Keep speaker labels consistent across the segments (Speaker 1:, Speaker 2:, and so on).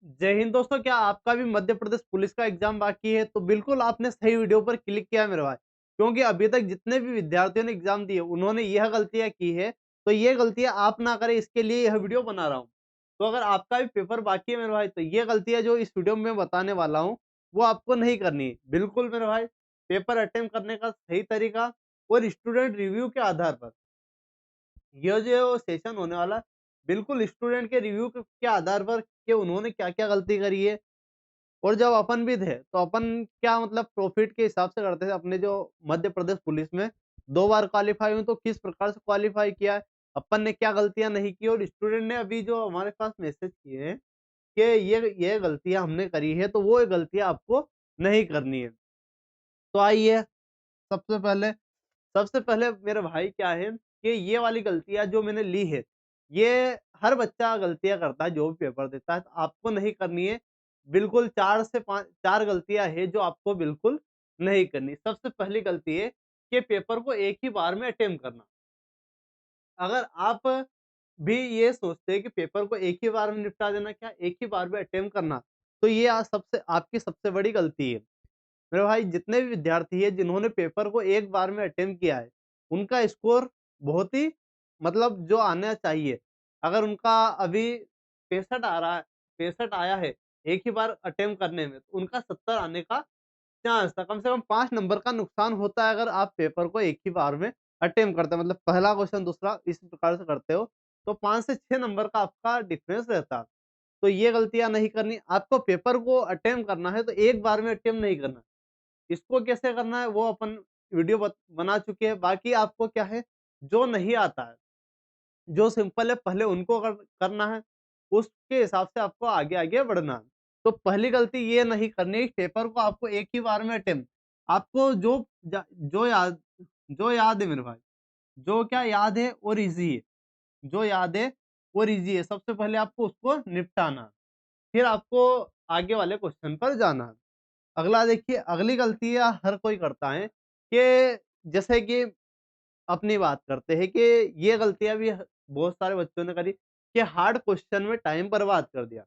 Speaker 1: जय हिंद दोस्तों, क्या आपका भी मध्य प्रदेश पुलिस का एग्जाम बाकी है? तो बिल्कुल आपने सही वीडियो पर क्लिक किया मेरे भाई। क्योंकि अभी तक जितने भी विद्यार्थियों ने एग्जाम दिए उन्होंने यह गलतियां की है, तो ये गलतियां आप ना करें इसके लिए यह वीडियो बना रहा हूँ। तो अगर आपका भी पेपर बाकी है मेरे भाई, तो ये गलतियां जो इस वीडियो में मैं बताने वाला हूँ वो आपको नहीं करनी है। बिल्कुल मेरे भाई, पेपर अटेम्प्ट करने का सही तरीका और स्टूडेंट रिव्यू के आधार पर ये जो सेशन होने वाला है, बिल्कुल स्टूडेंट के रिव्यू के आधार पर कि उन्होंने क्या-क्या गलती करी है। और जब अपन भी थे, तो अपन क्या मतलब प्रॉफिट के हिसाब से करते थे। अपने जो मध्य प्रदेश पुलिस में 2 बार क्वालीफाई हुए, तो किस प्रकार से क्वालीफाई किया है, अपन ने क्या गलतियाँ नहीं की और स्टूडेंट ने अभी जो हमारे पास मैसेज किए हैं कि ये गलतियाँ हमने करी है, तो वो गलतियाँ आपको नहीं करनी है। तो आइए सबसे पहले सबसे पहले मेरे भाई क्या है कि ये वाली गलतियाँ जो मैंने ली है, ये हर बच्चा गलतियाँ करता है जो भी पेपर देता है, तो आपको नहीं करनी है। बिल्कुल 4 से 5 4 गलतियाँ हैं जो आपको बिल्कुल नहीं करनी। सबसे पहली गलती है कि पेपर को एक ही बार में अटेम्प्ट करना। अगर आप भी ये सोचते हैं कि पेपर को एक ही बार में निपटा देना, क्या एक ही बार में अटेम्प्ट करना, तो ये सबसे आपकी सबसे बड़ी गलती है। मेरे भाई, जितने भी विद्यार्थी हैं जिन्होंने पेपर को एक बार में अटेम्प्ट किया है, उनका स्कोर बहुत ही मतलब जो आना चाहिए। अगर उनका अभी 65 आ रहा है 65 आया है एक ही बार अटेम्प्ट करने में, तो उनका 70 आने का चांस था। कम से कम 5 नंबर का नुकसान होता है अगर आप पेपर को एक ही बार में अटेम्प्ट करते हैं। मतलब पहला क्वेश्चन दूसरा इस प्रकार से करते हो, तो 5 से 6 नंबर का आपका डिफरेंस रहता है। तो ये गलतियाँ नहीं करनी। आपको पेपर को अटेम्प्ट करना है तो एक बार में अटेम्प्ट नहीं करना। इसको कैसे करना है वो अपन वीडियो बना चुके हैं। बाकी आपको क्या है, जो नहीं आता है, जो सिंपल है पहले उनको करना है, उसके हिसाब से आपको आगे-आगे बढ़ना है। तो पहली गलती ये नहीं करनी है, पेपर को आपको एक ही बार में अटेम्प्ट आपको जो याद है मेरे भाई, जो क्या याद है और ईज़ी है, जो याद है और ईज़ी है, सबसे पहले आपको उसको निपटाना है। फिर आपको आगे वाले क्वेश्चन पर जाना है। अगला देखिए, अगली गलतियाँ हर कोई करता है कि जैसे कि अपनी बात करते हैं कि ये गलतियाँ भी बहुत सारे बच्चों ने करी कि हार्ड क्वेश्चन में टाइम बर्बाद कर दिया।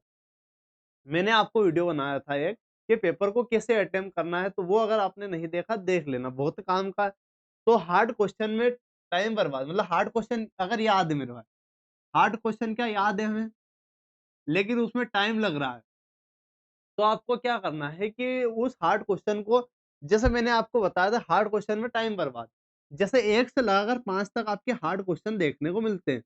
Speaker 1: मैंने आपको वीडियो बनाया था एक कि पेपर को कैसे अटेम्प्ट करना है, तो वो अगर आपने नहीं देखा देख लेना, बहुत काम का है। तो हार्ड क्वेश्चन में टाइम बर्बाद मतलब हार्ड क्वेश्चन अगर याद है मेरे भाई, हार्ड क्वेश्चन क्या याद है हमें, लेकिन उसमें टाइम लग रहा है। तो आपको क्या करना है कि उस हार्ड क्वेश्चन को, जैसे मैंने आपको बताया था हार्ड क्वेश्चन में टाइम बर्बाद। जैसे 1 से लगाकर 5 तक आपके हार्ड क्वेश्चन देखने को मिलते हैं।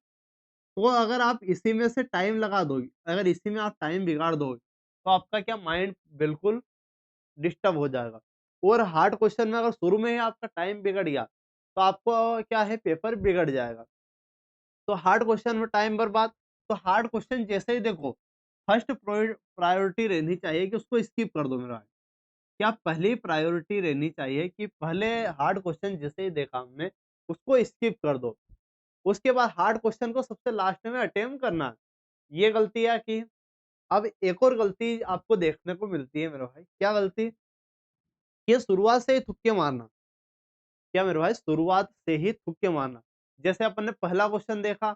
Speaker 1: तो अगर आप इसी में से टाइम लगा दोगे, अगर इसी में आप टाइम बिगाड़ दोगे, तो आपका क्या माइंड बिल्कुल डिस्टर्ब हो जाएगा। और हार्ड क्वेश्चन में अगर शुरू में ही आपका टाइम बिगड़ गया, तो आपको क्या है पेपर बिगड़ जाएगा। तो हार्ड क्वेश्चन में टाइम बर्बाद, तो हार्ड क्वेश्चन जैसे ही देखो, फर्स्ट प्रायोरिटी रहनी चाहिए कि उसको स्किप कर दो मेरा भाई। क्या पहली प्रायोरिटी रहनी चाहिए कि पहले हार्ड क्वेश्चन जैसे ही देखा हमने, उसको स्किप कर दो। उसके बाद हार्ड क्वेश्चन को सबसे लास्ट में अटेम्प्ट करना है। ये गलतियाँ की। अब एक और गलती आपको देखने को मिलती है मेरे भाई, क्या गलती? ये शुरुआत से ही तुक्के मारना। क्या मेरे भाई? शुरुआत से ही तुक्के मारना। जैसे अपन ने पहला क्वेश्चन देखा,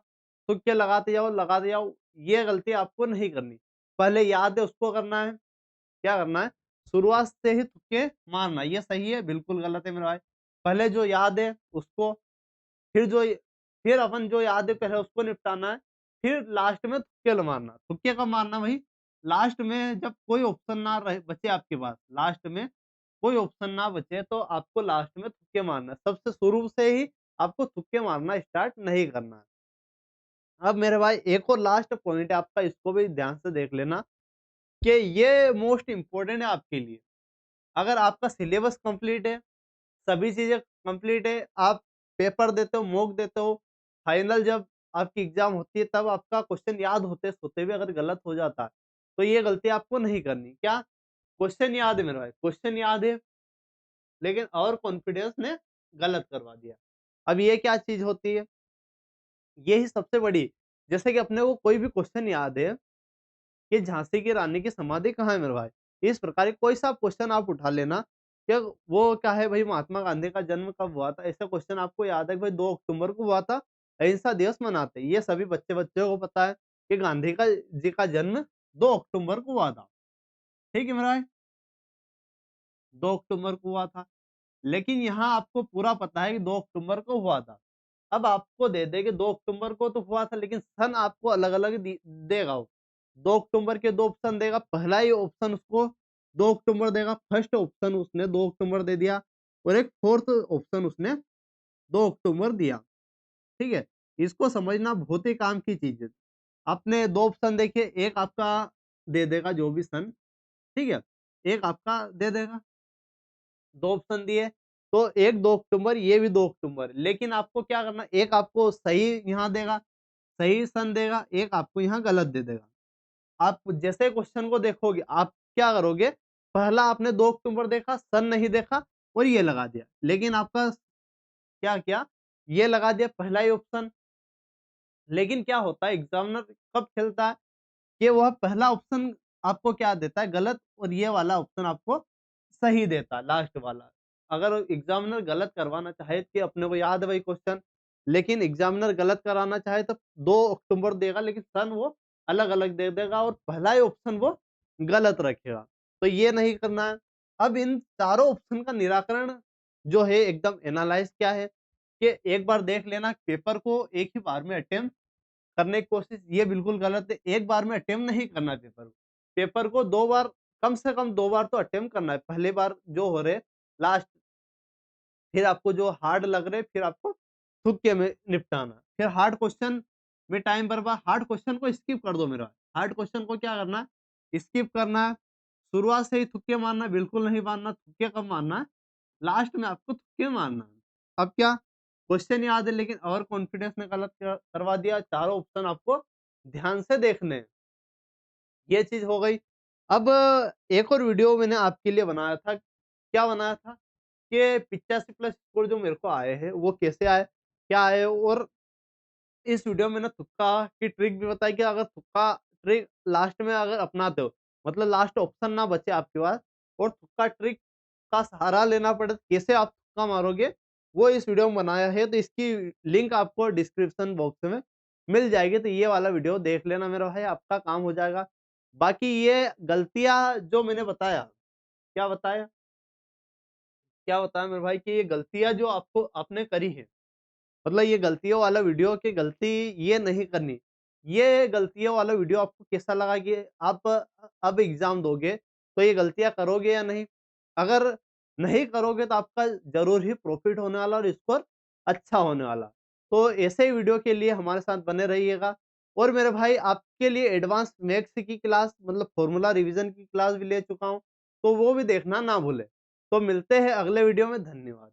Speaker 1: तुक्के लगाते जाओ, ये गलती आपको नहीं करनी। पहले याद है उसको करना है, क्या करना है? शुरुआत से ही तुक्के मारना, ये सही है? बिल्कुल गलत है मेरे भाई। पहले जो याद है उसको, फिर जो फिर अपन जो याद है पहले उसको निपटाना है, फिर लास्ट में तुक्के मारना। तुक्के कब मारना भाई? लास्ट में जब कोई ऑप्शन ना रहे बचे आपके पास, लास्ट में कोई ऑप्शन ना बचे तो आपको लास्ट में तुक्के मारना है। सबसे शुरू से ही आपको तुक्के मारना स्टार्ट नहीं करना है। अब मेरे भाई एक और लास्ट पॉइंट है आपका, इसको भी ध्यान से देख लेना कि ये मोस्ट इम्पोर्टेंट है आपके लिए। अगर आपका सिलेबस कंप्लीट है, सभी चीज़ें कंप्लीट है, आप पेपर देते हो, मॉक देते हो, फाइनल जब आपकी एग्ज़ाम होती है तब आपका क्वेश्चन याद होते-होते भी अगर गलत हो जाता है, तो ये गलती आपको नहीं करनी। क्या? क्वेश्चन याद है मेरे भाई, क्वेश्चन याद है, लेकिन और कॉन्फिडेंस ने गलत करवा दिया। अब ये क्या चीज़ होती है? यही सबसे बड़ी, जैसे कि अपने को कोई भी क्वेश्चन याद है कि झांसी की रानी की समाधि कहाँ है मेरे भाई? इस प्रकार के कोई सा क्वेश्चन आप उठा लेना कि वो क्या है भई, महात्मा गांधी का जन्म कब हुआ था? ऐसा क्वेश्चन आपको याद है कि भाई 2 अक्टूबर को हुआ था, अहिंसा दिवस मनाते हैं। ये सभी बच्चे-बच्चों को पता है कि गांधी का जी का जन्म 2 अक्टूबर को हुआ था। ठीक है मेरा भाई, 2 अक्टूबर को हुआ था। लेकिन यहाँ आपको पूरा पता है कि 2 अक्टूबर को हुआ था। अब आपको दे दे कि 2 अक्टूबर को तो हुआ था, लेकिन सन आपको अलग-अलग देगा वो। 2 अक्टूबर के 2 ऑप्शन देगा, पहला ही ऑप्शन उसको 2 अक्टूबर देगा, फर्स्ट ऑप्शन उसने 2 अक्टूबर दे दिया और एक फोर्थ ऑप्शन उसने 2 अक्टूबर दिया। ठीक है? इसको समझना बहुत ही काम की चीज़ है। आपने 2 ऑप्शन देखे, एक आपका दे देगा जो भी सन, ठीक है? एक आपका दे देगा, 2 ऑप्शन दिए, तो एक 2 अक्टूबर, ये भी 2 अक्टूबर। लेकिन आपको क्या करना है, एक आपको सही यहाँ देगा, सही सन देगा, एक आपको यहाँ गलत दे देगा। आप जैसे क्वेश्चन को देखोगे, आप क्या करोगे, पहला आपने 2 अक्टूबर देखा, सन नहीं देखा और ये लगा दिया। लेकिन आपका क्या किया, ये लगा दिया पहला ही ऑप्शन। लेकिन क्या होता है, एग्ज़ामिनर कब खेलता है कि वह पहला ऑप्शन आपको क्या देता है, गलत, और ये वाला ऑप्शन आपको सही देता है, लास्ट वाला। अगर एग्ज़ामिनर गलत करवाना चाहे कि अपने को याद है वही क्वेश्चन, लेकिन एग्ज़ामिनर गलत कराना चाहे तो 2 अक्टूबर देगा, लेकिन सन वो अलग-अलग दे देगा और पहला ही ऑप्शन वो गलत रखेगा। तो ये नहीं करना है। अब इन चारों ऑप्शन का निराकरण जो है एकदम एनालाइज़ क्या है कि एक बार देख लेना, पेपर को एक ही बार में अटेम्प्ट करने की कोशिश, ये बिल्कुल गलत है। एक बार में अटेम्प्ट नहीं करना है पेपर को। पेपर को 2 बार, कम से कम 2 बार तो अटेम्प्ट करना है। पहली बार जो हो रहे, लास्ट, फिर आपको जो हार्ड लग रहे, फिर आपको तुक्के में निपटाना। फिर हार्ड क्वेश्चन में टाइम बर्बाद, हार्ड क्वेश्चन को स्किप कर दो मेरा। हार्ड क्वेश्चन को क्या करना है? स्किप करना है। शुरुआत से ही तुक्के मारना है, बिल्कुल नहीं मारना। तुक्के कब मारना है? लास्ट में आपको तुक्के मारना है। अब क्या, क्वेश्चन याद है लेकिन ओवर कॉन्फिडेंस ने गलत करवा दिया। चारों ऑप्शन आपको ध्यान से देखने हैं। ये चीज़ हो गई। अब एक और वीडियो मैंने आपके लिए बनाया था। क्या बनाया था कि 85 प्लस स्कोर जो मेरे को आए हैं, वो कैसे आए, क्या आए, और इस वीडियो में ना तुक्का की ट्रिक भी बताई कि अगर तुक्का ट्रिक लास्ट में अगर अपनाते हो, मतलब लास्ट ऑप्शन ना बचे आपके पास और तुक्का ट्रिक का सहारा लेना पड़े, तो कैसे आप तुक्का मारोगे, वो इस वीडियो में बनाया है। तो इसकी लिंक आपको डिस्क्रिप्शन बॉक्स में मिल जाएगी। तो ये वाला वीडियो देख लेना मेरा भाई, आपका काम हो जाएगा। बाकी ये गलतियाँ जो मैंने बताया, क्या बताया? क्या बताया मेरे भाई कि ये गलतियाँ जो आपको आपने करी है, मतलब ये गलतियों वाला वीडियो की गलती ये नहीं करनी। ये गलतियों वाला वीडियो आपको कैसा लगा कि आप अब एग्ज़ाम दोगे, तो ये गलतियाँ करोगे या नहीं? अगर नहीं करोगे तो आपका ज़रूर ही प्रॉफ़िट होने वाला और स्कोर अच्छा होने वाला। तो ऐसे ही वीडियो के लिए हमारे साथ बने रहिएगा। और मेरे भाई आपके लिए एडवांस मैथ्स की क्लास, मतलब फ़ॉर्मूला रिवीज़न की क्लास भी ले चुका हूँ, तो वो भी देखना ना भूलें। तो मिलते हैं अगले वीडियो में, धन्यवाद।